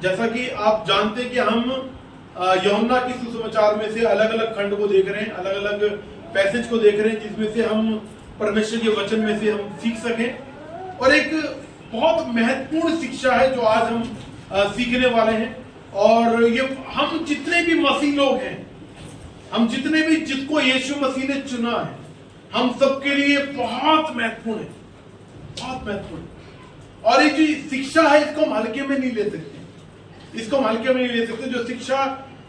जैसा कि आप जानते हैं कि हम यूहन्ना की सुसमाचार में से अलग अलग खंड को देख रहे हैं, अलग अलग पैसेज को देख रहे हैं, जिसमें से हम परमेश्वर के वचन में से हम सीख सकें। और एक बहुत महत्वपूर्ण शिक्षा है जो आज हम सीखने वाले हैं। और ये हम जितने भी मसीह लोग हैं, हम जितने भी जिसको यीशु मसीह ने चुना है, हम सबके लिए बहुत महत्वपूर्ण है, बहुत महत्वपूर्ण। और ये जो शिक्षा है इसको हम हल्के में नहीं ले सकते, इसको हम हल्के में नहीं ले सकते। जो शिक्षा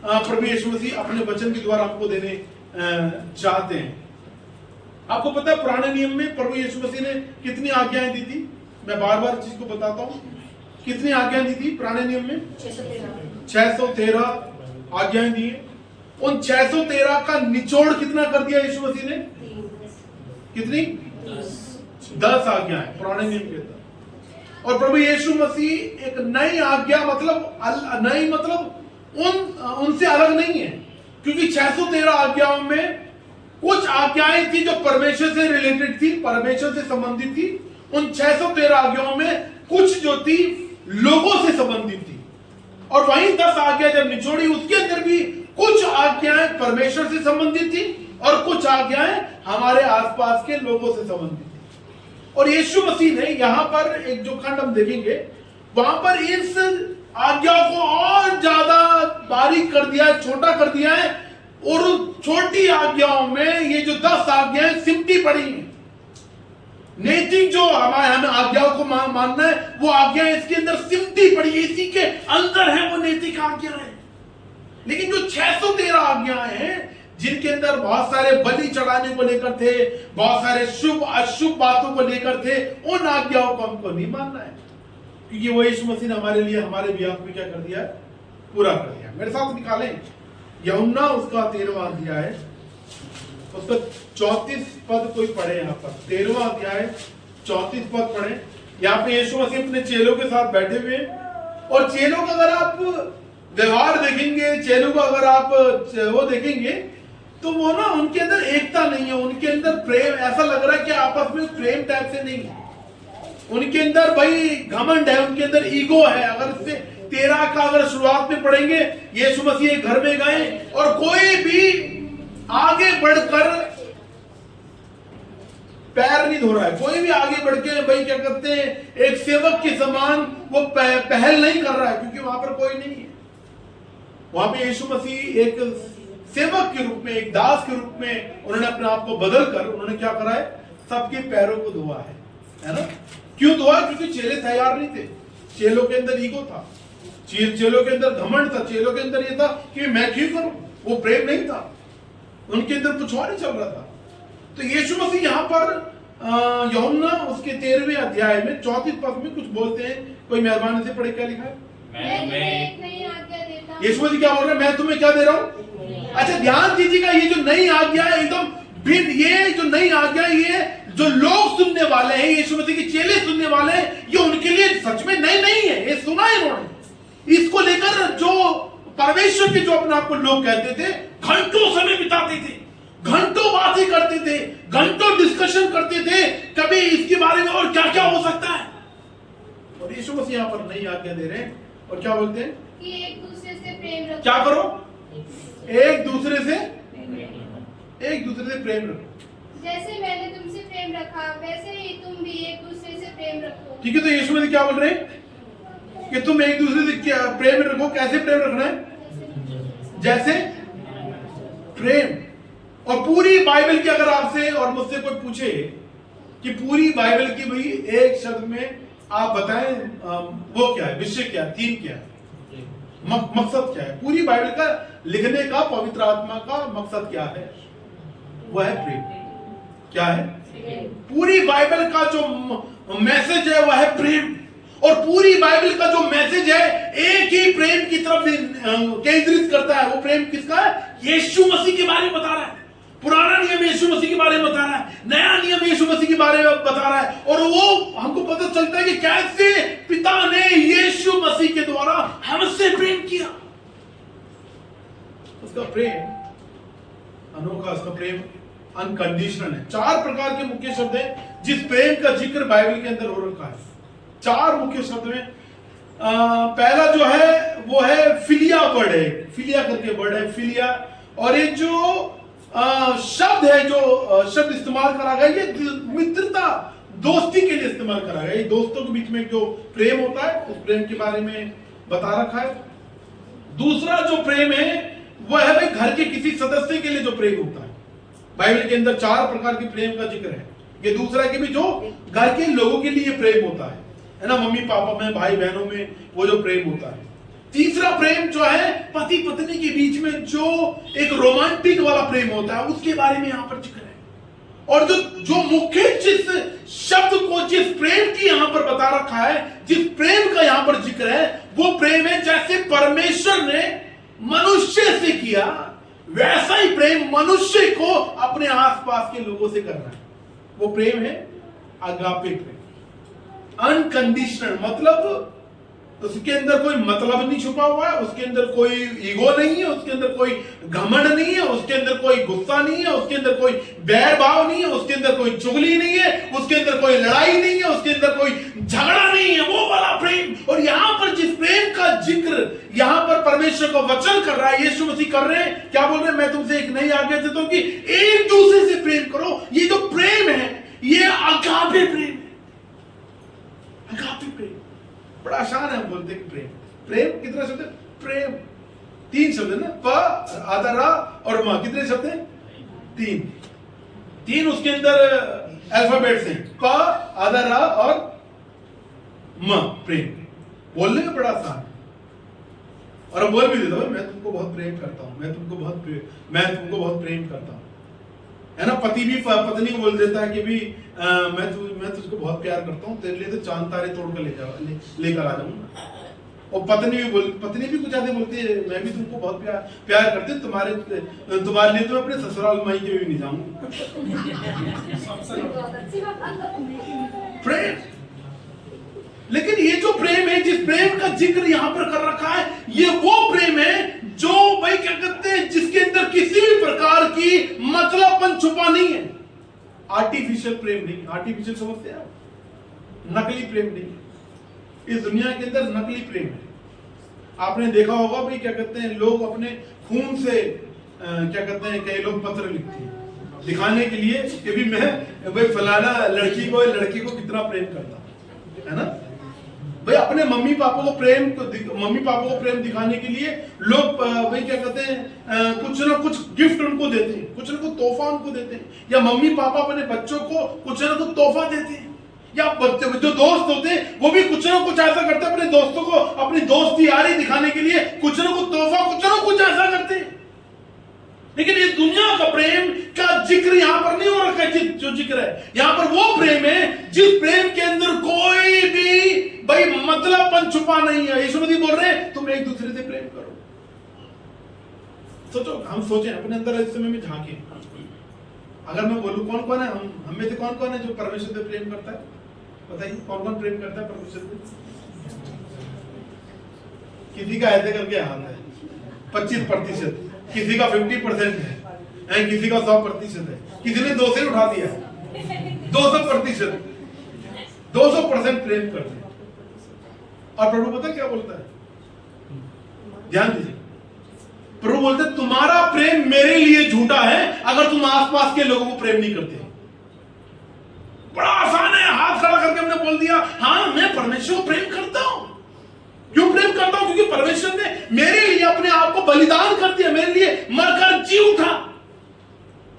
प्रभु यीशु मसीह अपने वचन के द्वारा आपको देने चाहते हैं। आपको पता है पुराने नियम में प्रभु यीशु मसीह ने कितनी आज्ञाएं दी थी? मैं बार बार चीज को बताता हूं, कितनी आज्ञाएं दी थी पुराने नियम में? 613 आज्ञाएं दी। उन 613 का निचोड़ कितना कर दिया यीशु मसीह ने? कितनी? 10 आज्ञाएं पुराने नियम के अंदर। और प्रभु यीशु मसीह एक नई आज्ञा नई मतलब उनसे अलग नहीं है, क्योंकि 613 आज्ञाओं में कुछ आज्ञाएं थी जो परमेश्वर से रिलेटेड थी, परमेश्वर से संबंधित थी। उन 613 आज्ञाओं में कुछ जो थी लोगों से संबंधित थी। और वहीं 10 आज्ञा जब निचोड़ी, उसके अंदर भी कुछ आज्ञाएं परमेश्वर से संबंधित थी और कुछ आज्ञाएं हमारे आसपास के लोगों से संबंधित थी। और यीशु मसीह ने यहां पर एक जो खंड हम देखेंगे, वहां पर इस आज्ञा को और ज्यादा बारीक कर दिया है, छोटा कर दिया है। और छोटी आज्ञाओं में ये जो 10 आज्ञाएं सिमटी पड़ी हैं। नैतिक जो हमें आज्ञाओं को मानना है, वो आज्ञाएं इसके अंदर सिमटी पड़ी है, इसी के अंदर है वो नैतिक आज्ञाएं। लेकिन जो 613 आज्ञाएं हैं, जिनके अंदर बहुत सारे बलि चढ़ाने को लेकर थे, बहुत सारे शुभ अशुभ बातों को लेकर थे, उन आज्ञाओं को हमको नहीं मानना है, क्योंकि वो यीशु मसीह ने हमारे लिए हमारे बिहाफ में क्या कर दिया है? पूरा कर दिया। मेरे साथ निकालें यूहन्ना उसका 13वां अध्याय है, उसका 34 पद कोई पढ़े। यहाँ पर 13वां अध्याय 34 पद पढ़े। यहाँ पे यीशु मसीह अपने चेलों के साथ बैठे हुए हैं। और चेलों का अगर आप व्यवहार देखेंगे, चेलों का अगर आप वो देखेंगे, तो वो ना उनके अंदर एकता नहीं है, उनके अंदर प्रेम, ऐसा लग रहा है कि आपस में प्रेम टाइप से नहीं है। उनके अंदर भाई घमंड है, उनके अंदर ईगो है। अगर इससे 13 का अगर शुरुआत में पढ़ेंगे, यीशु मसीह घर में गए और कोई भी आगे बढ़कर पैर नहीं धो रहा है, कोई भी आगे बढ़ के भाई क्या करते हैं, एक सेवक के समान वो पहल नहीं कर रहा है, क्योंकि वहां पर कोई नहीं है। वहां पे यीशु मसीह एक सेवक के रूप में, एक दास के रूप में उन्होंने अपने आप को बदल कर उन्होंने क्या करा है? सबके पैरों को धोआ है ना? क्यों धोआ? क्योंकि चेले तैयार नहीं थे। चेलों के अंदर ईगो था, चेलों के अंदर घमंड था, चेलों के अंदर ये था कि मैं ठीक करूं। वो प्रेम नहीं था, उनके अंदर कुछ और नहीं चल रहा था। तो यीशु मसीह यहाँ पर यूहन्ना उसके 13वें अध्याय में 34 पद में कुछ बोलते हैं। कोई मेहरबानी से पढ़े, क्या लिखा है? यीशु मसीह क्या बोल रहे हैं? मैं तुम्हें क्या दे रहा हूं? अच्छा, ध्यान दीजिएगा, ये जो नई आज्ञा है एकदम भिन्न। ये जो नई आज्ञा, ये जो लोग सुनने वाले हैं, यीशु मसीह के चेले सुनने वाले हैं, ये उनके लिए सच में नई नहीं है। ये सुना है इन्होंने। इसको लेकर जो परमेश्वर के जो अपने आप को लोग कहते थे, घंटों समय बिताते थे, घंटों बातें करते थे, घंटों डिस्कशन करते थे, कभी इसके बारे में और क्या क्या हो सकता है। और यीशु मसीह यहाँ पर नई आज्ञा दे रहे हैं और क्या बोलते हैं कि एक दूसरे से प्रेम रखो। क्या करो? एक दूसरे से प्रेम रखो। जैसे मैंने तुमसे प्रेम रखा, वैसे ही तुम भी एक दूसरे से प्रेम रखो। ठीक है, तो यीशु मसीह क्या बोल रहे हैं कि तुम एक दूसरे से क्या प्रेम रखो। कैसे प्रेम रखना है? जैसे प्रेम। और पूरी बाइबल की अगर आपसे और मुझसे कोई पूछे कि पूरी बाइबल की भाई एक शब्द में आप बताएं, वो क्या है, विषय क्या है, थीम क्या है, मकसद क्या है, पूरी बाइबल का लिखने का पवित्र आत्मा का मकसद क्या है? वह है प्रेम। क्या है? पूरी बाइबल का जो मैसेज है वह है प्रेम। और पूरी बाइबल का जो मैसेज है एक ही प्रेम की तरफ केंद्रित करता है। वो प्रेम किसका है? यीशु मसीह के बारे में बता रहा है। पुराना नियम यीशु मसीह के बारे में बता रहा है, नया नियम यीशु मसीह के बारे में बता रहा है। और वो हमको पता चलता है कि कैसे पिता ने यीशु मसीह के द्वारा हमसे प्रेम किया। उसका प्रेम अनोखा, उसका प्रेम अनकंडीशनल है। 4 प्रकार के मुख्य शब्द हैं जिस प्रेम का जिक्र बाइबल के अंदर हो रखा है। 4 मुख्य शब्द में पहला जो है वो है फिलिया वर्ड है, फिलिया करके वर्ड है, फिलिया। और ये जो शब्द है, जो शब्द इस्तेमाल करा गया, ये मित्रता, दोस्ती के लिए इस्तेमाल करा गया। ये दोस्तों के बीच में जो प्रेम होता है, उस प्रेम के बारे में बता रखा है। दूसरा जो प्रेम है वो है भाई घर के किसी सदस्य के लिए जो प्रेम होता है। बाइबल के अंदर 4 प्रकार के प्रेम का जिक्र है। ये दूसरा कि भी जो घर के लोगों के लिए प्रेम होता है ना, मम्मी पापा में, भाई बहनों में, वो जो प्रेम होता है। तीसरा प्रेम जो है पति पत्नी के बीच में जो एक रोमांटिक वाला प्रेम होता है, उसके बारे में यहां पर जिक्र है। और जो मुख्य जिस शब्द को, जिस प्रेम की यहां पर बता रखा है, जिस प्रेम का यहां पर जिक्र है, वो प्रेम है जैसे परमेश्वर ने मनुष्य से किया, वैसा ही प्रेम मनुष्य को अपने आसपास के लोगों से करना है। वो प्रेम है अगापे प्रेम, अनकंडीशनल। मतलब उसके अंदर कोई मतलब नहीं छुपा हुआ है, उसके अंदर कोई ईगो नहीं है, उसके अंदर कोई घमंड नहीं है, उसके अंदर कोई गुस्सा नहीं है, उसके अंदर कोई बैर भाव नहीं है, उसके अंदर कोई चुगली नहीं है, उसके अंदर कोई लड़ाई नहीं है, उसके अंदर कोई झगड़ा नहीं है, वो वाला प्रेम। और यहां पर जिस प्रेम का जिक्र यहां पर परमेश्वर का वचन कर रहा है, यीशु मसीह कर रहे हैं, क्या बोल रहे हैं? मैं तुमसे एक नई आज्ञा देता हूं कि एक दूसरे से प्रेम करो। ये जो प्रेम है, ये अगापे प्रेम है, अगापे प्रेम। बड़ा आसान है, हम बोलते हैं प्रेम। प्रेम कितने शब्द है? प्रेम 3 शब्द है ना, प, आधा, रा और म। कितने शब्द हैं? 3 उसके अंदर अल्फाबेट्स हैं, प, आधा, रा और म। प्रेम बोलने में बड़ा आसान है, और बोल भी देता हूं, मैं तुमको बहुत प्रेम करता हूं, मैं तुमको बहुत प्रेम करता हूं, है ना। पति भी पत्नी को बोल देता है कि भी मैं तुझको बहुत प्यार करता हूँ, तेरे लिए तो चांद तारे तोड़ कर लेकर आ जाऊंगा। और पत्नी भी कुछ आदमी बोलती है, मैं भी तुमको बहुत प्यार करती हूँ, तुम्हारे लिए तो मैं अपने ससुराल माई के भी नहीं जाऊंगा। प्रेम। लेकिन ये जो प्रेम है, जिस प्रेम का जिक्र यहां पर कर रखा है, ये वो प्रेम है जो भाई क्या कहते हैं, जिसके अंदर किसी भी प्रकार की मतलबपन छुपा नहीं है। आर्टिफिशियल प्रेम नहीं। आर्टिफिशियल समझते हैं आप? नकली प्रेम नहीं। इस दुनिया के अंदर नकली प्रेम है। आपने देखा होगा भाई क्या कहते हैं, लोग अपने खून से क्या कहते हैं, कई लोग पत्र लिखते हैं दिखाने के लिए कि भी मैं भाई फलाना लड़की को कितना प्रेम करता हूं, है ना। भाई अपने मम्मी पापा को प्रेम दिखाने के लिए लोग भाई क्या कहते हैं, कुछ ना कुछ गिफ्ट उनको देते हैं, कुछ ना कुछ तोहफा उनको देते हैं, या मम्मी पापा अपने बच्चों को कुछ ना कुछ तोहफा देते हैं, या बच्चे जो दोस्त होते हैं वो भी कुछ ना कुछ ऐसा करते हैं, अपने दोस्तों को अपनी दोस्ती यारी दिखाने के लिए कुछ ना कुछ तोहफा, कुछ ना कुछ ऐसा करते हैं। लेकिन इस दुनिया का प्रेम का जिक्र यहां पर नहीं हो रखा है। जो जिक्र है यहां पर वो प्रेम है जिस प्रेम के अंदर कोई भी भाई मतलबपन छुपा नहीं है। यीशु मसीह बोल रहे हैं तुम एक दूसरे से प्रेम करो। सोचो, हम सोचें अपने अंदर इस समय में झांके, अगर मैं बोलूं कौन कौन है, हम में से कौन कौन है जो परमेश्वर से प्रेम करता है? बताइए कौन कौन प्रेम करता है परमेश्वर से? किसी का ऐसे करके हाथ है 25%, किसी का 50% है, किसी का 100% है, किसी ने 2 से उठा दिया 200%, 200% प्रेम करते हैं। और प्रभु पता क्या बोलता है? ध्यान दीजिए, प्रभु बोलते तुम्हारा प्रेम मेरे लिए झूठा है अगर तुम आसपास के लोगों को प्रेम नहीं करते। बड़ा आसान है, हाथ खड़ा करके हमने बोल दिया हाँ मैं परमेश्वर को प्रेम करता हूं। क्यों प्रेम करता हूं? क्योंकि परमेश्वर ने मेरे लिए अपने आप को बलिदान कर दिया, मेरे लिए मरकर जी उठा,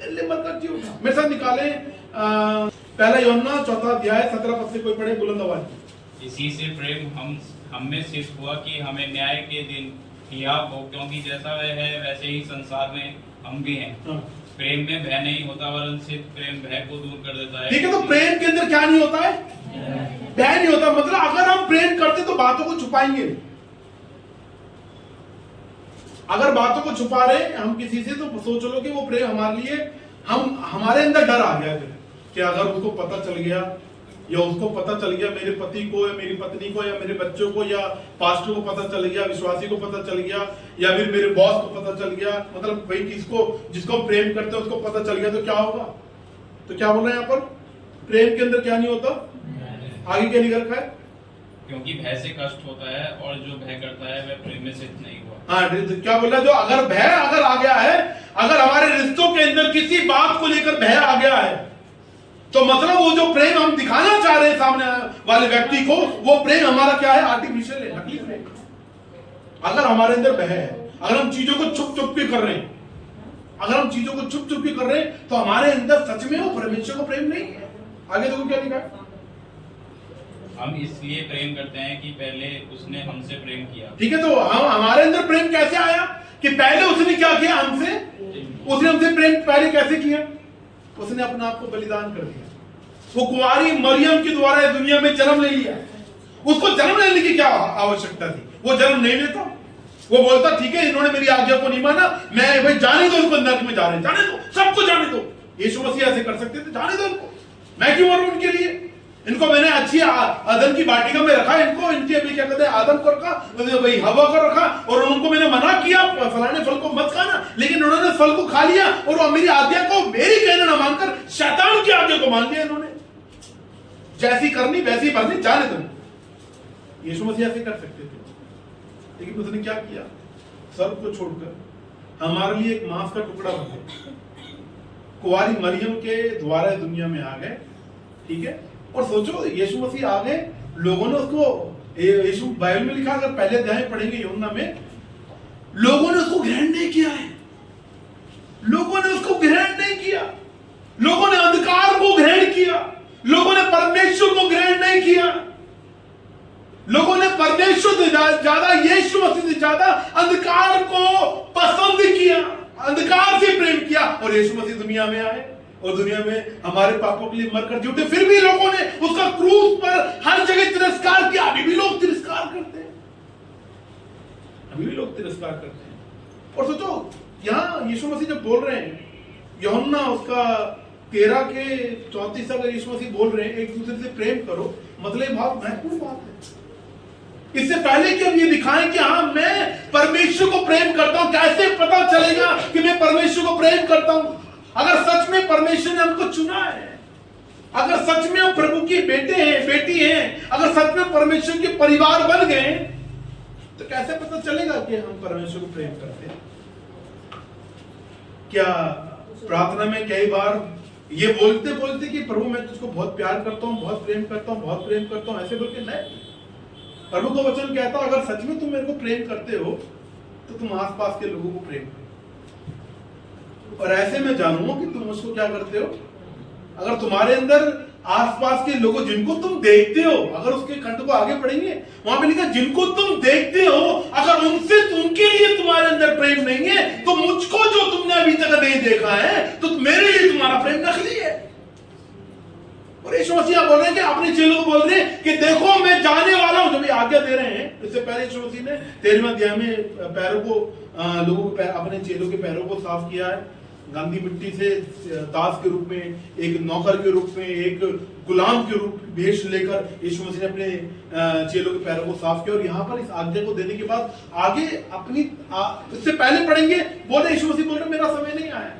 मेरे साथ निकाले पहला यूहन्ना 4 अध्याय 17 पद से कोई पढ़े बुलंद आवाज। इसी से प्रेम हम में सिद्ध हुआ कि हमें न्याय के दिन हियाव हो, क्योंकि जैसा वह है वैसे ही संसार में हम भी हैं। प्रेम में भय नहीं होता, वरन सिद्ध प्रेम भय को दूर कर देता है। ठीक है, तो प्रेम के अंदर क्या नहीं होता है? भय नहीं होता। मतलब अगर हम प्रेम करते तो बातों को छुपाएंगे। अगर बातों को छुपा रहे हम किसी से, तो सोच लो कि वो प्रेम हमारे लिए, हमारे अंदर डर आ गया कि अगर उसको पता चल गया या उसको पता चल गया, मेरे पति को या मेरी पत्नी को या मेरे बच्चों को या पास्टर को पता चल गया, विश्वासी को पता चल गया, या फिर मेरे बॉस को पता चल गया, मतलब भाई जिसको प्रेम करते हैं उसको पता चल गया, तो क्या होगा? तो क्या बोल रहे हैं यहाँ पर? प्रेम के अंदर क्या नहीं होता? आगे क्या लिख रखा है? क्योंकि भय से कष्ट होता है और जो भय करता है वह प्रेम में सिद्ध नहीं हुआ। हाँ, तो क्या बोल रहा है, जो अगर भय अगर आ गया है, अगर हमारे रिश्तों के अंदर किसी बात को लेकर भय आ गया है, तो मतलब वो जो प्रेम हम दिखाना चाह रहे हैं सामने वाले व्यक्ति को, वो प्रेम हमारा क्या है, आर्टिफिशियल है, नकली प्रेम। अगर हमारे अंदर भय है, अगर हम चीजों को छुप छुप के कर रहे हैं, अगर हम चीजों को छुप छुप के कर रहे हैं, तो हमारे अंदर सच में वो परमेश्वर को प्रेम नहीं है। आगे देखो क्या लिखा है, हम इसलिए प्रेम करते हैं कि पहले उसने हमसे प्रेम किया। ठीक है, तो हम हमारे अंदर प्रेम कैसे आया कि पहले उसने क्या किया हमसे, उसने हमसे प्रेम पहले कैसे किया, उसने अपने आप को बलिदान कर दिया। वो कुंवारी मरियम के द्वारा दुनिया में जन्म ले लिया। उसको जन्म लेने की क्या आवश्यकता थी, वो जन्म नहीं लेता, वो बोलता ठीक है इन्होंने मेरी आज्ञा को नहीं माना, मैं भाई जाने दो उनको, नरक में जा रहे हैं, जाने दो, सबको जाने दो। यीशु मसीह ऐसे कर सकते थे, जाने दो उनको, मैं क्यों मरूं उनके लिए, इनको मैंने अच्छी अदन की वाटिका में रखा, इनको इनके अभी क्या कहते हैं आदम को रखा, भाई हवा को रखा, और उनको मैंने मना किया फलाने फल को मत खाना, लेकिन उन्होंने फल को खा लिया और मेरी आज्ञा को मेरी कहना ना मानकर शैतान की आज्ञा को मान लिया इन्होंने। जैसी करनी वैसी भरनी, जाने दो। यीशु मसीह ऐसे कर सकते थे, लेकिन उसने क्या किया, सब को छोड़कर हमारे लिए एक मांस का टुकड़ा बन गया, कुंवारी मरियम के द्वारा दुनिया में आ गए। ठीक है, और सोचो यीशु मसीह आ गए, लोगों ने उसको, यीशु बाइबल में लिखा, अगर पहले अध्याय पढ़ेंगे यूहन्ना में, लोगों ने उसको ग्रहण नहीं किया है, लोगों ने उसको ग्रहण नहीं किया, लोगों ने अंधकार को ग्रहण किया, लोगों ने परमेश्वर को ग्रहण नहीं किया, लोगों ने परमेश्वर से ज्यादा, यीशु मसीह से ज्यादा अंधकार को पसंद किया, अंधकार से प्रेम किया। और यीशु मसीह दुनिया में आए और दुनिया में हमारे पापों के लिए मरकर जी उठे, फिर भी लोगों ने उसका क्रूस पर हर जगह तिरस्कार किया। अभी भी लोग तिरस्कार करते हैं, अभी भी लोग तिरस्कार करते हैं। और सोचो यहां यीशु मसीह जब बोल रहे हैं, यूहन्ना उसका 13 के 34 अगर यीशु मसीह बोल रहे हैं एक दूसरे से प्रेम करो, मतलब बहुत महत्वपूर्ण बात है। इससे पहले कि हम ये दिखाएं कि हाँ मैं परमेश्वर को प्रेम करता हूं, कैसे पता चलेगा कि मैं परमेश्वर को प्रेम करता हूं? अगर सच में परमेश्वर ने हमको चुना है, अगर सच में हम प्रभु के बेटे हैं, बेटी हैं, अगर सच में परमेश्वर के परिवार बन गए, तो कैसे पता चलेगा कि हम परमेश्वर को प्रेम करते हैं? क्या प्रार्थना में कई बार ये बोलते बोलते कि प्रभु मैं तुझको बहुत प्यार करता हूं, बहुत प्रेम करता हूं, बहुत प्रेम करता हूं, ऐसे बोल के नहीं। प्रभु का वचन कहता है अगर सच में तुम मेरे को प्रेम करते हो तो तुम आसपास के लोगों को प्रेम करो, और ऐसे मैं जानूंगा कि तुम उसको क्या करते हो। अगर तुम्हारे अंदर आसपास के लोगों जिनको तुम देखते हो, अगर उसके खंड को आगे पढ़ेंगे वहां पे लिखा जिनको तुम देखते हो, अगर उनसे उनके लिए तुम्हारे अंदर प्रेम नहीं है, तो मुझको जो तुमने अभी तक नहीं देखा है तो मेरे लिए तुम्हारा प्रेम नकली है। और यीशु मसीह बोल रहे हैं कि अपने चेलों को बोल रहे हैं कि देखो मैं जाने वाला हूं, जब ये आज्ञा दे रहे हैं। इससे पहले यीशु मसीह ने 13वें अध्याय में पैरों को लोगों को अपने चेलों के पैरों को साफ किया है, गंदी मिट्टी से दास के रूप में, एक नौकर के रूप में, एक गुलाम के रूप भेष लेकर यीशु मसीह ने अपने चेलों के पैरों को साफ किया। और यहाँ पर इस आज्ञा को देने के बाद आगे अपनी इससे पहले पढ़ेंगे, बोले यीशु मसीह बोल रहे मेरा समय नहीं आया,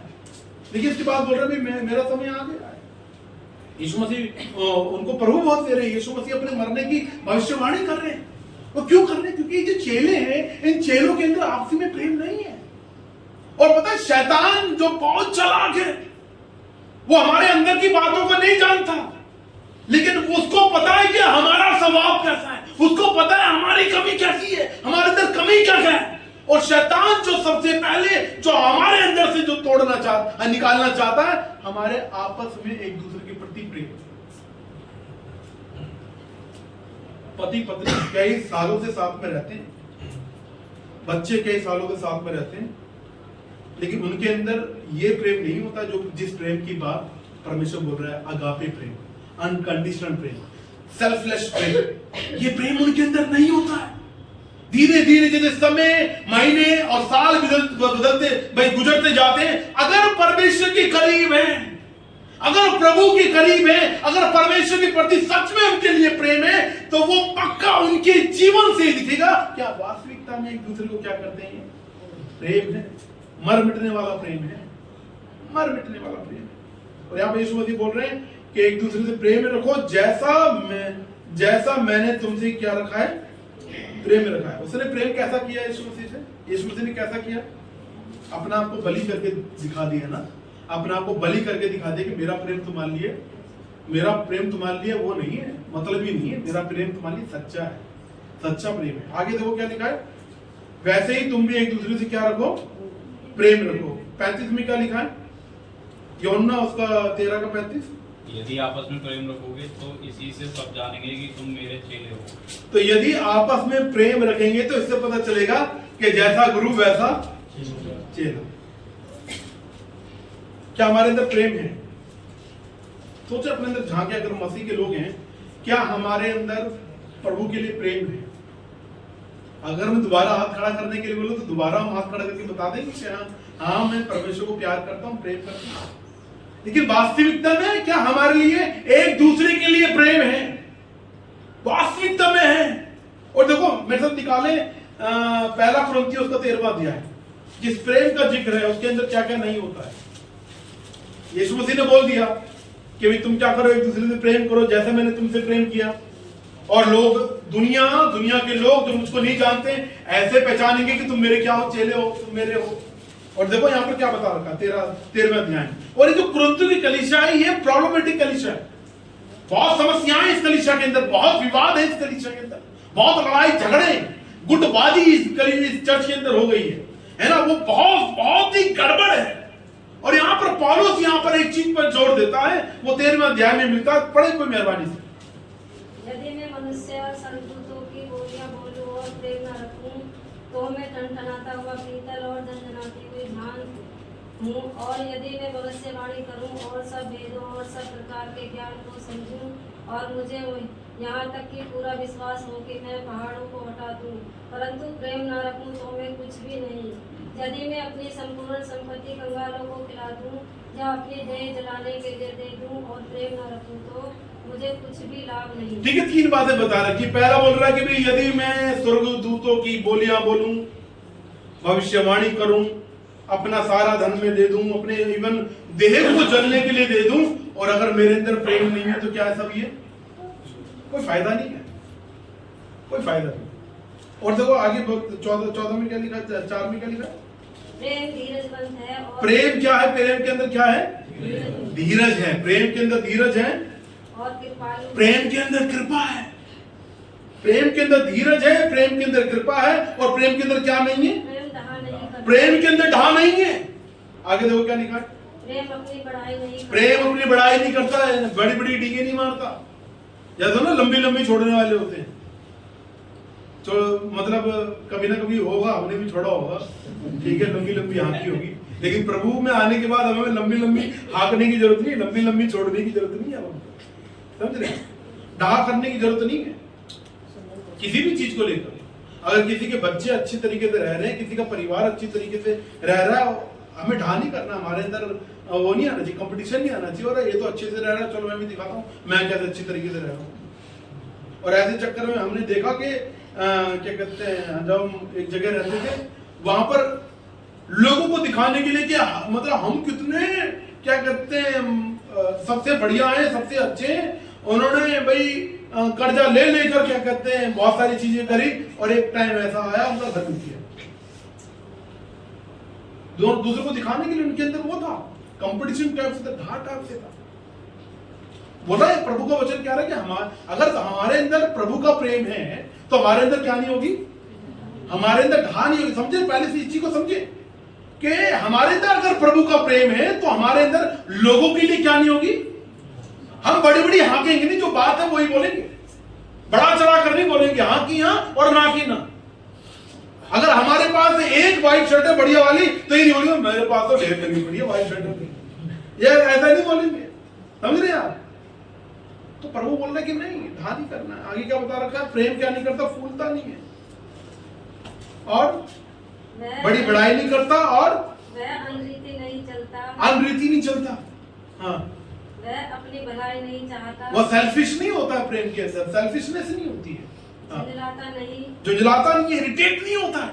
लेकिन इसके बाद बोल रहे मेरा समय आ गया है। यीशु मसीह उनको प्रभु बहुत दे रहे हैं, यीशु मसीह अपने मरने की भविष्यवाणी कर रहे हैं। वो क्यों कर रहे हैं? क्योंकि जो चेले हैं, इन चेलों के अंदर आपसी में प्रेम नहीं है। और पता है शैतान जो बहुत चालाक है, वो हमारे अंदर की बातों को नहीं जानता, लेकिन उसको पता है कि हमारा स्वभाव कैसा है, उसको पता है हमारी कमी कैसी है, हमारे अंदर कमी क्या है। और शैतान जो सबसे पहले जो हमारे अंदर से जो तोड़ना चाहता, निकालना चाहता है, हमारे आपस में एक दूसरे के प्रति प्रेम। पति पत्नी कई सालों से साथ में रहते हैं, बच्चे कई सालों के साथ में रहते हैं, लेकिन उनके अंदर ये प्रेम नहीं होता जो जिस प्रेम की बात परमेश्वर बोल रहा है, अगापे प्रेम, अनकंडीशनल प्रेम, सेल्फलेस प्रेम। ये प्रेम उनके अंदर नहीं होता है। धीरे धीरे जैसे समय, महीने और साल बदलते भाई गुजरते जाते हैं, अगर परमेश्वर के करीब हैं, अगर प्रभु के करीब है, अगर परमेश्वर के प्रति सच में उनके लिए प्रेम है, तो वो पक्का उनके जीवन से दिखेगा। क्या वास्तविकता में एक दूसरे को क्या करते हैं? प्रेम है, मर मिटने वाला प्रेम है, मर मिटने वाला प्रेम है। और यहाँ पे यीशु मसीह बोल रहे हैं कि एक दूसरे से प्रेम में रखो, जैसा मैंने तुमसे क्या रखा है, प्रेम रखा है। उसने प्रेम कैसा किया यीशु मसीह से? यीशु मसीह ने कैसा किया? अपना आपको बलि करके दिखा दिया ना, अपना आपको बलि करके दिखा दिया कि मेरा प्रेम तुम्हारे लिए, मेरा प्रेम तुम्हारे लिए वो नहीं है, मतलब ही नहीं है, मेरा प्रेम तुम्हारे लिए सच्चा है, सच्चा प्रेम है। आगे देखो क्या लिखा है, वैसे ही तुम भी एक दूसरे से क्या रखो, प्रेम रखो। 35 में क्या लिखा है, यूहन्ना उसका 13 का 35, यदि आपस में प्रेम रखोगे तो इसी से सब जानेंगे कि तुम मेरे चेले हो। तो यदि आपस में प्रेम रखेंगे तो इससे पता चलेगा कि जैसा गुरु वैसा चेला। क्या हमारे अंदर प्रेम है? सोचे अपने अंदर झांके, अगर मसीह के लोग हैं, क्या हमारे अंदर प्रभु के लिए प्रेम है? अगर मैं दोबारा हाथ खड़ा करने के लिए बोलूं तो दोबारा हम हाथ खड़ा करके बता देंगे कि हाँ मैं परमेश्वर को प्यार करता हूं, प्रेम करता हूं। लेकिन वास्तविकता में क्या हमारे लिए एक दूसरे के लिए प्रेम है? वास्तविकता में है। और देखो मेरे साथ निकाले पहला कुरिन्थियों उसका 13वां अध्याय, जिस प्रेम का जिक्र है उसके अंदर क्या क्या नहीं होता है। यीशु मसीह ने बोल दिया कि भाई तुम क्या करो, एक दूसरे से प्रेम करो जैसे मैंने तुमसे प्रेम किया। और लोग, दुनिया के लोग जो मुझको नहीं जानते ऐसे पहचानेंगे कि तुम मेरे क्या हो, चेले हो, तुम मेरे हो। और देखो यहाँ पर क्या बता रखा 13वें अध्याय। और ये जो कुरिन्थियों की कलीसिया है, ये प्रॉब्लमेटिक कलीसिया है। बहुत समस्याएं इस कलीसिया के अंदर, बहुत विवाद है इस कलीसिया के अंदर, बहुत लड़ाई झगड़े, गुटबाजी इस चर्च के अंदर हो गई है ना, वो बहुत ही गड़बड़ है। और यहाँ पर पौलुस यहाँ पर एक चीज पर जोर देता है, वो 13वें अध्याय में मिलता है, पढ़े कोई मेहरबानी से। यदि मैं मनुष्य और संतों की बोलियां बोलूं और प्रेम न रखूं तो मैं टनटनाता हुआ पीतल और झनझनाती हुई झांझ हूँ। और यदि मैं भविष्यवाणी करूं और सब भेदों और सब प्रकार के ज्ञान को समझूं और मुझे यहाँ तक कि पूरा विश्वास हो कि मैं पहाड़ों को हटा दूं, परंतु प्रेम न रखूं तो मैं कुछ भी नहीं। यदि मैं अपनी संपूर्ण संपत्ति कंगालों को खिला दूं या अपनी देह जलाने के लिए दे दूं और प्रेम न रखूं तो मुझे कुछ भी लाभ नहीं। ठीक है, 3 बातें बता रखी। पहला बोल रहा है कि भाई यदि मैं स्वर्गदूतों की बोलियां बोलूं, भविष्यवाणी करूं, अपना सारा धन में दे दूं, अपने इवन देह को जलने के लिए दे दूं, और अगर मेरे अंदर प्रेम नहीं है तो क्या है सब ये? कोई फायदा नहीं है, कोई फायदा नहीं। और देखो आगे 14 में क्या लिखा है, 4 में क्या लिखा है? प्रेम धीरजवंत है। और प्रेम क्या है? प्रेम के अंदर क्या है? धीरज है। प्रेम के अंदर धीरज है और कृपालु। प्रेम के अंदर कृपा है। प्रेम के अंदर धीरज है, प्रेम के अंदर कृपा है, और प्रेम के अंदर क्या नहीं है? प्रेम के अंदर ढा नहीं है। आगे देखो क्या लिखा है? प्रेम अपनी बढ़ाई नहीं करता। प्रेम अपनी बढ़ाई नहीं करता है, बड़ी बड़ी डींगे नहीं मारता। जैसे ना लंबी लंबी छोड़ने वाले होते हैं, तो मतलब कभी ना कभी होगा, हमने भी छोड़ा होगा, ठीक है, लंबी लंबी हाँकी होगी, लेकिन प्रभु में आने के बाद हमें लंबी लंबी हाँकने की जरूरत नहीं, लंबी लंबी छोड़ने की जरूरत नहीं है, समझ रहे? डहा करने की जरूरत नहीं है किसी भी चीज को लेकर। अगर किसी के बच्चे अच्छे तरीके से रह रहे हैं, किसी का परिवार अच्छी तरीके से रह रहा है, हमें ढा नहीं करना, हमारे अंदर वो नहीं आना चाहिए, कंपटीशन नहीं आना चाहिए। और ये तो अच्छे से रह रहा है, चलो मैं भी दिखाता हूँ मैं कैसे अच्छी तरीके से रह रहा हूँ। और ऐसे चक्कर में हमने देखा कि क्या कहते हैं, जब हम एक जगह रहते थे वहां पर लोगों को दिखाने के लिए कि मतलब हम कितने क्या कहते हैं सबसे बढ़िया हैं, सबसे अच्छे हैं, उन्होंने भाई कर्जा ले लेकर क्या कहते हैं बहुत सारी चीजें करी, और एक टाइम ऐसा आया उनका घर टूट गया। दूसरे को दिखाने के लिए उनके अंदर वो था, कंपटीशन टाइप से था, ढाट टाइप से था। बोला है प्रभु का वचन क्या रहा है कि अगर हमारे अंदर प्रभु का प्रेम है तो हमारे अंदर क्या नहीं होगी? हमारे अंदर ढा नहीं होगी। समझे? पहले से इस चीज को समझे कि हमारे अंदर अगर प्रभु का प्रेम है तो हमारे अंदर लोगों के लिए क्या नहीं होगी? हम बड़ी बड़ी हाँकेंगे नहीं, जो बात है वही बोलेंगे, बड़ा चढ़ा कर नहीं बोलेंगे, हाँ की हाँ और ना की ना। अगर हमारे पास एक व्हाइट शर्ट है बढ़िया वाली, तो ये नहीं बोलेंगे मेरे पास तो ढेर लगी बढ़िया व्हाइट शर्ट है, ये ऐसा नहीं बोलेंगे, समझ रहे आप? तो प्रभु बोल रहे कि नहीं, ढा नहीं करना। आगे क्या बता रखा है? प्रेम क्या नहीं करता? फूलता नहीं है, और बड़ी बड़ाई नहीं करता, और वह अनरीति नहीं चलता। अनरीति नहीं चलता। हाँ, वह अपनी भलाई नहीं चाहता। वो सेल्फिश नहीं होता है, प्रेम के अंदर सेल्फिशनेस नहीं होती है। झुंझलाता नहीं, झुंझलाता नहीं है, इरिटेट नहीं होता है,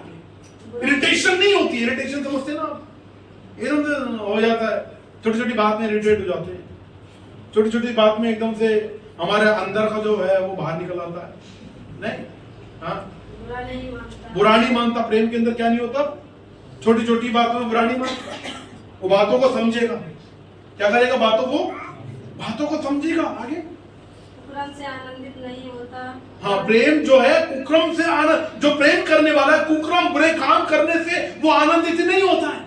इरिटेशन नहीं होती है। इरिटेशन समझते ना आप? इधर हो जाता है, छोटी छोटी बात में इरिटेट हो जाते हैं, छोटी छोटी बात में एकदम से हमारे अंदर का जो है वो बाहर निकल आता है? नहीं। हाँ, बुरा नहीं मानता। बुरा नहीं मानता। प्रेम के अंदर क्या नहीं होता? छोटी छोटी बातों में बुरा नहीं मानता, वो बातों को समझेगा। क्या करेगा? बातों को समझेगा। आगे, कुक्रम से आनंदित नहीं होता। हाँ, प्रेम जो है कुक्रम से आनंद, जो प्रेम करने वाला है कुक्रम बुरे काम करने से वो आनंदित नहीं होता है।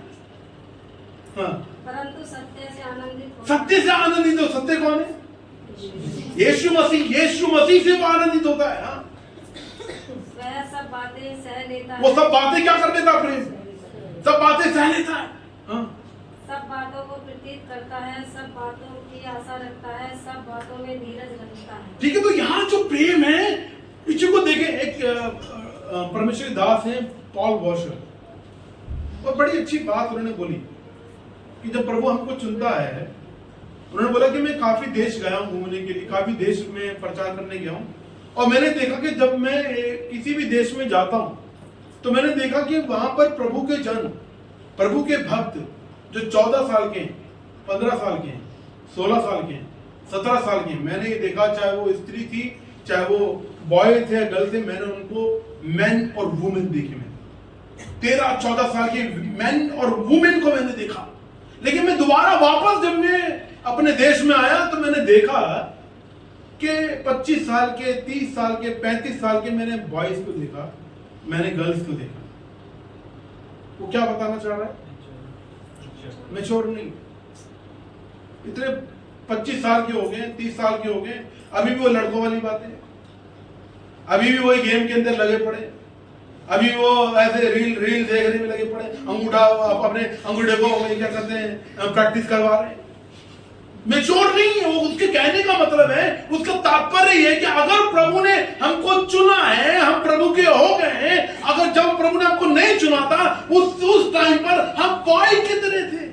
हाँ, परंतु सत्य से आनंदित होता। सत्य से आनंदित हो। सत्य कौन है? यीशु मसीह से वो आनंदित होता है। हाँ, वह सब बातें सह लेता है। वो सब बातें क्या कर देता? प्रेम सब बातें सह लेता है। हाँ, सब बातों को प्रतीत करता है, सब बातों की आशा रखता है, सब बातों में धीरज रखता है। ठीक है, तो यहाँ जो प्रेम है इसी को देखें। एक परमेश्वर के दास हैं पॉल वॉशर, और बड़ी अच्छी बात उन्होंने बोली कि जब प्रभु हमको चुनता है, उन्होंने बोला कि मैं काफी देश गया हूं घूमने के लिए, काफी देश में प्रचार करने गया हूं, और मैंने देखा कि जब मैं किसी भी देश में जाता हूं तो मैंने देखा कि वहां पर प्रभु के जन, प्रभु के भक्त जो 14 साल के, 15 साल के, 16 साल के, 17 साल के, मैंने ये देखा, चाहे वो स्त्री थी, चाहे वो बॉय थे, गर्ल थे, मैंने उनको मैन और वुमेन देखे। मैंने 13-14 साल के मैन और वुमेन को मैंने देखा। लेकिन मैं दोबारा वापस जब मैं अपने देश में आया तो मैंने देखा कि 25 साल के, 30 साल के, 35 साल के मैंने बॉयज को देखा, मैंने गर्ल्स को देखा। वो क्या बताना चाह रहा है? मैच्योर नहीं। इतने 25 साल के हो गए, 30 साल के हो गए, अभी भी वो लड़कों वाली बातें, अभी भी वही गेम के अंदर लगे पड़े, अभी वो ऐसे रील देखने में लगे पड़े, अंगूठा अपने अंगूठे को क्या करते हैं, प्रैक्टिस करवा रहे हैं। मैच्योर नहीं है वो। उसके कहने का मतलब है, उसका तात्पर्य है कि अगर प्रभु ने हमको चुना है, हम प्रभु के हो गए हैं, अगर जब प्रभु ने हमको नहीं चुना था उस टाइम पर हम बॉय की तरह थे,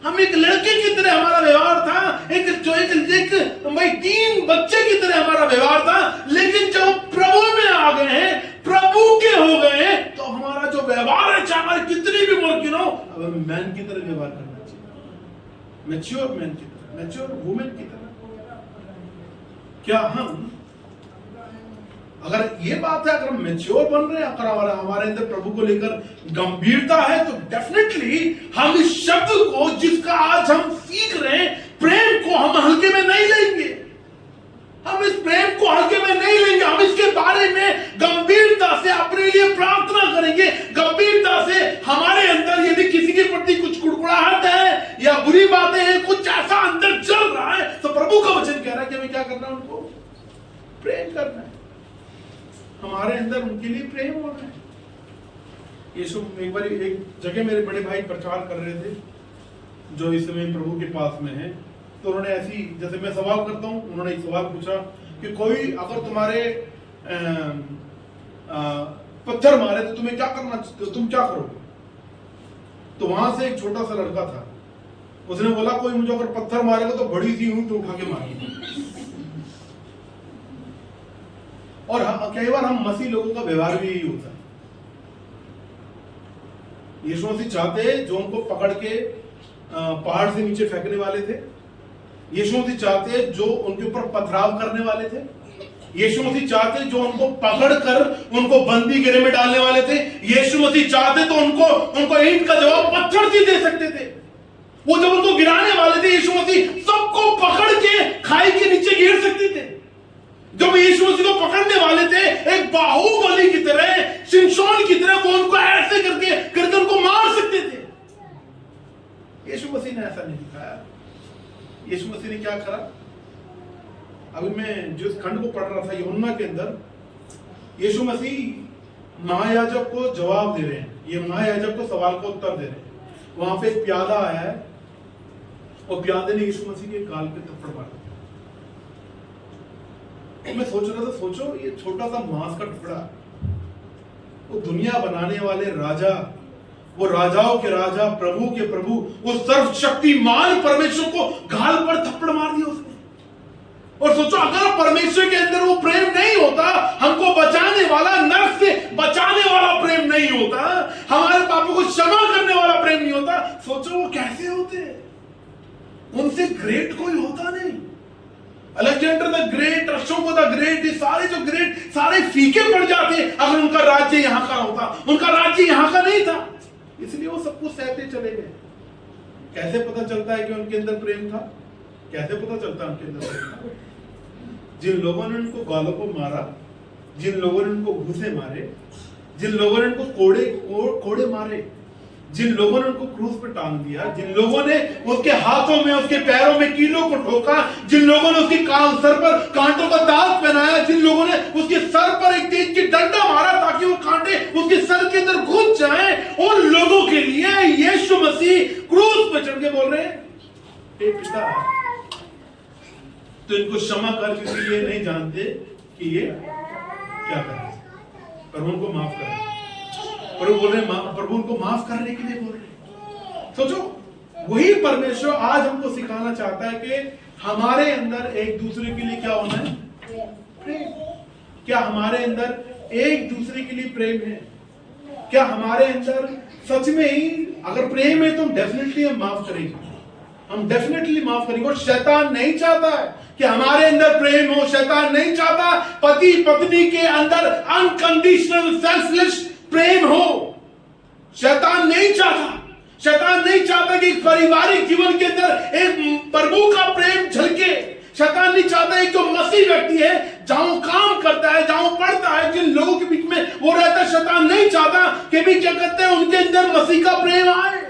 हम एक लड़के की तरह हमारा व्यवहार था, एक भाई 3 बच्चे की तरह हमारा व्यवहार था। लेकिन जब प्रभु में आ गए हैं, प्रभु के हो गए हैं, तो हमारा जो व्यवहार है, चाहे हमारी कितनी भी मुमकिन हो, अब हमें मैन की तरह व्यवहार करना चाहिए, मैच्योर मैन की तरह, मैच्योर वुमेन की तरह। क्या हम, अगर ये बात है, अगर हम मैच्योर बन रहे हैं, अगर हमारे अंदर प्रभु को लेकर गंभीरता है, तो डेफिनेटली हम इस शब्द को जिसका आज हम सीख रहे हैं, प्रेम को हम हल्के में नहीं लेंगे। हम इस प्रेम को हल्के में नहीं लेंगे। हम इसके बारे में गंभीरता से अपने लिए प्रार्थना करेंगे। गंभीरता से हमारे अंदर यदि किसी के प्रति कुछ कुड़कुड़ाहट है या बुरी बातें हैं, कुछ ऐसा अंदर चल रहा है, तो प्रभु का वचन कह रहा है कि हमें क्या करना है? उनको प्रेम करना है। हमारे अंदर उनके लिए प्रेम होना है। यीशु, एक बार एक जगह मेरे बड़े भाई प्रचार कर रहे थे जो इस समय प्रभु के पास में है, तो उन्होंने ऐसी, जैसे मैं सवाल करता हूं, उन्होंने एक सवाल पूछा कि कोई अगर तुम्हारे पत्थर मारे तो तुम्हें क्या करना, तुम क्या करोगे? तो वहां से एक छोटा सा लड़का था, उसने बोला कोई मुझे अगर पत्थर मारेगा तो बड़ी सी ऊंट उठा के मारेगा। और कई बार हम मसीह लोगों का व्यवहार भी यही होता है। यीशु मसीह चाहते जो उनको पकड़ के पहाड़ से नीचे फेंकने वाले थे, यीशु मसीह चाहते जो उनके ऊपर पथराव करने वाले थे, यीशु मसीह चाहते जो उनको पकड़कर उनको बंदी गृह में डालने वाले थे, यीशु मसीह चाहते तो उनको ईंट का जवाब पत्थर से दे सकते थे। वो जब उनको गिराने वाले थे, यीशु मसीह सबको पकड़ के खाई के नीचे गिर सकते थे। जब यीशु मसीह को पकड़ने वाले थे, एक बाहुबली की तरह, शिमशोन की तरह, वो उनको ऐसे करके उनको मार सकते थे। यीशु मसीह ने ऐसा नहीं दिखाया। यीशु मसीह ने क्या करा? अभी मैं जिस खंड को पढ़ रहा था यूहन्ना के अंदर, यीशु मसीह महायाजक को जवाब दे रहे हैं, ये महायाजक को सवाल का उत्तर दे रहे हैं। वहां पे एक प्यादा आया है और प्यादे ने यीशु मसीह के गाल पे थप्पड़ मारा। मैं सोच रहा था, सोचो ये छोटा सा मांस का टुकड़ा, वो दुनिया बनाने वाले राजा, वो राजाओं के राजा, प्रभु के प्रभु, वो सर्वशक्तिमान परमेश्वर को गाल पर थप्पड़ मार दिया उसने। और सोचो अगर परमेश्वर के अंदर वो प्रेम नहीं होता, हमको बचाने वाला, नरक से बचाने वाला प्रेम नहीं होता, हमारे पापों को क्षमा करने वाला प्रेम नहीं होता, सोचो वो कैसे होते। उनसे ग्रेट कोई होता नहीं। Alexander the great, Ashok the great, ये सारे जो ग्रेट सारे फीके पड़ जाते अगर उनका राज्य यहां का होता। उनका राज्य यहां का नहीं था, इसलिए वो सब कुछ सहते चले गए। कैसे पता चलता है कि उनके अंदर प्रेम था? कैसे पता चलता है उनके अंदर प्रेम था? जिन लोगों ने उनको गालों को मारा, जिन लोगों ने उनको घूसे मारे, जिन लोगों ने उनको कोड़े मारे, जिन लोगों ने उनको क्रूस पे टांग दिया, जिन लोगों ने उसके हाथों में उसके पैरों में कीलों को ठोका, जिन लोगों ने उसके सर पर कांटों का दाग पहनाया, जिन लोगों ने उसके सर पर एक तेज की डंडा मारा ताकि वो कांटे उसके सर के अंदर घुस जाएं, उन लोगों के लिए यीशु मसीह क्रूस पे चढ़ के बोल रहे हैं, हे पिता तो इनको क्षमा कर, क्योंकि ये नहीं जानते कि ये क्या कर रहे हैं। प्रभु उनको माफ कर, प्रभु बोल रहे हैं, प्रभु उनको माफ करने के लिए बोल रहे हैं। सोचो, वही परमेश्वर आज हमको सिखाना चाहता है कि हमारे अंदर एक दूसरे के लिए क्या होना है? प्रेम। क्या हमारे अंदर एक दूसरे के लिए प्रेम है? क्या हमारे अंदर सच में ही अगर प्रेम है तो डेफिनेटली हम माफ करेंगे, हम डेफिनेटली माफ करेंगे। और शैतान नहीं चाहता है कि हमारे अंदर प्रेम हो। शैतान नहीं चाहता पति पत्नी के अंदर अनकंडीशनल सेल्फलेस प्रेम हो। शैतान नहीं चाहता, शैतान नहीं चाहता कि पारिवारिक जीवन के अंदर एक प्रभु का प्रेम झलके। शैतान नहीं चाहता एक जो मसीह व्यक्ति है, जहां काम करता है, जहां पढ़ता है, जिन लोगों के बीच में वो रहता है, शैतान नहीं चाहता कि भी क्या कहते हैं उनके अंदर मसीह का प्रेम आए।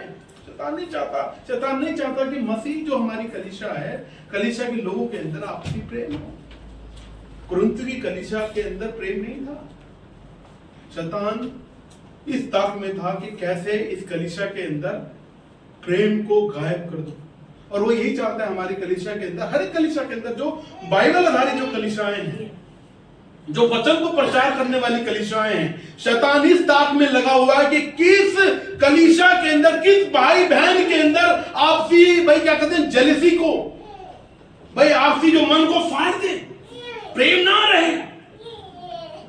शैतान नहीं चाहता, शैतान नहीं चाहता कि मसीह जो हमारी कलीसिया है, कलीसिया के लोगों के अंदर आपसी प्रेम हो। कुरिन्थ की कलीसिया के अंदर प्रेम नहीं था। शैतान इस तर्क में था कि कैसे इस कलीसिया के अंदर प्रेम को गायब कर दो। और वो यही चाहता है हमारी कलीसिया के अंदर, हर एक कलीसिया के अंदर जो बाइबल आधारित जो कलीसियाएं हैं, जो वचन को प्रचार करने वाली कलीसियाएं हैं, शैतान इस ताक में लगा हुआ है कि किस कलीसिया के अंदर, किस भाई बहन के अंदर आपसी भाई क्या कहते हैं जेलसी को, भाई आपसी जो मन को फाड़ दे, प्रेम ना रहे।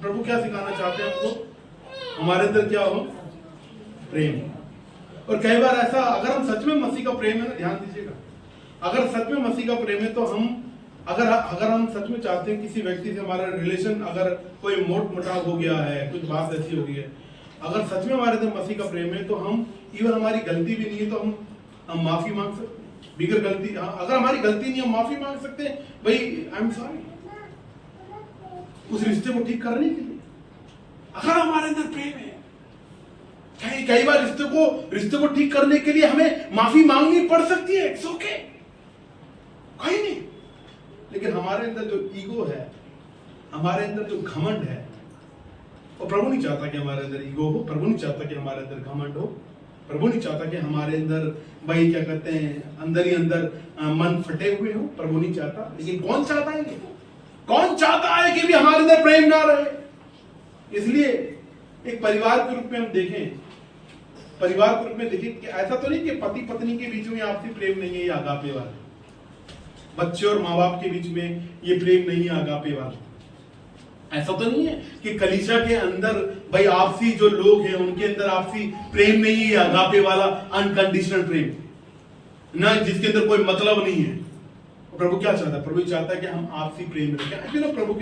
प्रभु क्या सिखाना चाहते हैं हमको? हमारे अंदर क्या हो? प्रेम। और कई बार ऐसा, अगर हम सच में मसीह का प्रेम है ना, ध्यान दीजिएगा, अगर सच में मसीह का प्रेम है तो हम अगर हम सच में चाहते हैं किसी व्यक्ति से हमारा रिलेशन, अगर कोई मोट मटाव हो गया है, कुछ बात ऐसी हो गई है, अगर सच में हमारे अंदर मसीह का प्रेम है तो हम इवन हमारी गलती भी नहीं है तो हम माफी मांग सकते हैं बिगर गलती। अगर हमारी गलती नहीं, हम माफी मांग सकते हैं, भाई आई एम सॉरी, उस रिश्ते को ठीक करने के लिए। अगर हमारे अंदर प्रेम है, कई बार रिश्ते को ठीक करने के लिए हमें माफी मांगनी पड़ सकती है, इट्स ओके, कोई नहीं। लेकिन हमारे अंदर जो ईगो है, हमारे अंदर जो घमंड है, और प्रभु नहीं चाहता कि हमारे अंदर ईगो हो, प्रभु नहीं चाहता कि हमारे अंदर घमंड हो, प्रभु नहीं चाहता कि हमारे अंदर भाई क्या कहते हैं अंदर ही अंदर मन फटे हुए हो, प्रभु नहीं चाहता। लेकिन कौन चाहता है? कौन चाहता है कि भी हमारे अंदर प्रेम ना रहे? इसलिए एक परिवार के रूप में हम देखें, परिवार के रूप में देखें कि ऐसा तो नहीं कि पति पत्नी के बीच में आपसी प्रेम नहीं है, ये आगापे वाला, बच्चे और माँ बाप के बीच में ये प्रेम नहीं है, आगापे वाला। ऐसा तो नहीं है कि कलीसिया के अंदर भाई आपसी जो लोग हैं उनके अंदर आपसी प्रेम नहीं है, आगापे वाला अनकंडीशनल प्रेम ना, जिसके अंदर कोई मतलब नहीं है। प्रभु क्या चाहता है? प्रभु चाहता है कि हम आपसी प्रेम रखें। प्रभु